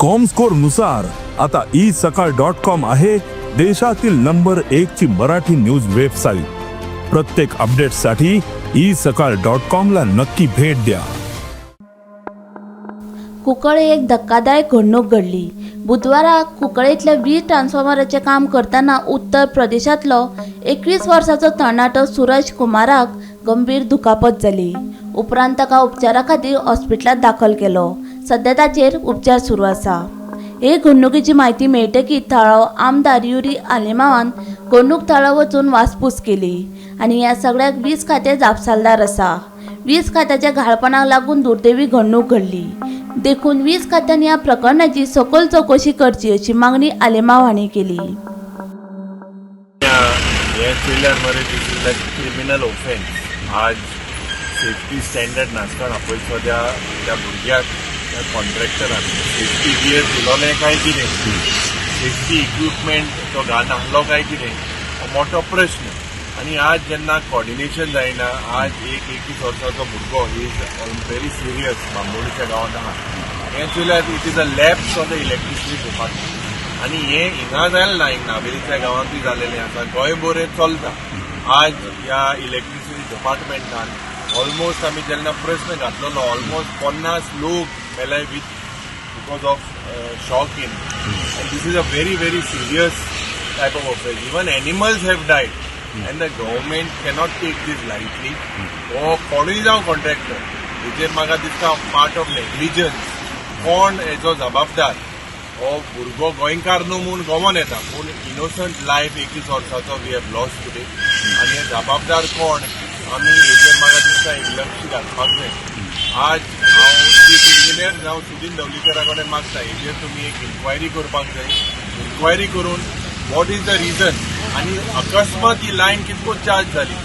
Comscore नुसार आता isakal.com आहे देशातील नंबर 1 ची मराठी न्यूज वेबसाईट। प्रत्येक अपडेटसाठी isakal.com ला नक्की भेट द्या। कुंकळे एक धक्कादायक घडणूक घडली। बुधवारा कुंकळेतल्या वीज ट्रान्सफॉर्मराचे काम करताना उत्तर प्रदेशातलो 21 वर्साचो तरणाटो सूरज कुमाराक गंभीर दुखापत जाली। उपरांत ताका उपचारा खातीर हॉस्पिटलात दाखल केलो। सध्या ताचेर उपचार सुरू आसा। हे घडणुकीची म्हायती मेळटकीच थळाव आमदार युरी आलेमावान घडणूक थळाव वचून वासपूस केली आनी ह्या सगळ्याक वीज खातें जापसालदार आसा। वीज खात्याच्या घाळपणाक लागून दुर्दैवी घडणूक घडली देखून वीज खात्यान ह्या प्रकरणाची सखोल चौकशी करची अशी मागणी आलेमाव हांणी केली। क्रिमिनल ऑफेन्स आज सेफ्टी स्टँडर्ड नासतना पयस त्या भुरग्याक कॉन्ट्रॅक्टरान सेफ्टी गियर दिलोलें काय कितें, सेफ्टी इक्विपमेंट तो घालन आहलो काय कितें, हो मोठो प्रश्न। आनी आज जेन्ना कॉर्डिनेशन जायना, आज एक 21 वर्साचो भुरगो ही इज व्हेरी सिरियस बांबोळीच्या गांवांत आहा। हें चुल्यार it is a lapse of the electricity department आनी हें हिंगा जालें ना, हिंग नावेलीच्या गांवांतूय जालेलें आसा, गोंयभर हें चलता। आज ह्या इलेक्ट्रिसिटी डिपार्टमेंटान ऑलमोस्ट आमी जेन्ना प्रश्न घातलेलो ऑलमोस्ट 50 लोक मेले because of shock in, and this is a very very serious type of offence. Even animals have died and the government cannot take this lightly. हो कोणूय जावं कॉन्ट्रॅक्टर, हेजेर म्हाका दिसता पार्ट ऑफ नेग्लिजन्स। कोण हेजो जबाबदार? हो भुरगो गोंयकार न्हू म्हूण गोवन येता, पूण इनोसंट लायफ 21 वर्साचो वी हॅव लॉस्ट टुडे। आनी हे जबाबदार कोण? आमी हेजेर म्हाका दिसता एक लक्ष घालपाक जाय। आज हांव चीफ इंजिनियर जावं सुदीन ढवळीकरा कडेन मागता, हेजेर तुमी एक इन्क्वायरी करपाक जाय। इन्क्वायरी करून वॉट इज द रिजन, आनी अकस्मात ही लायन कितको चार्ज जाली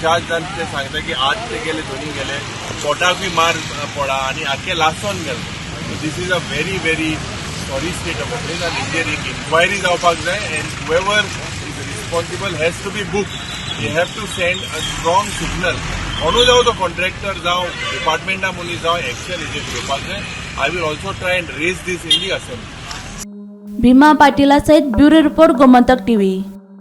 ते सांगता की आज ते गेले दोनी गेले पोटाकूय मार पडा आनी आख्खे लासोन गेले। This is a very very sorry state of affairs आनी हेजेर एक इन्क्वायरी जावपाक जाय and whoever is responsible has to be booked. They have to send a strong signal. कोणू जावं तो कॉन्ट्रॅक्टर जावं डिपार्टमेंटा मनीस जावं एक्शन हेजेर घेवपाक जाय। I will also try and raise this in the assembly. Bhima पाटीला सहित ब्युरो रिपोर्ट गोमंतक टीव्ही।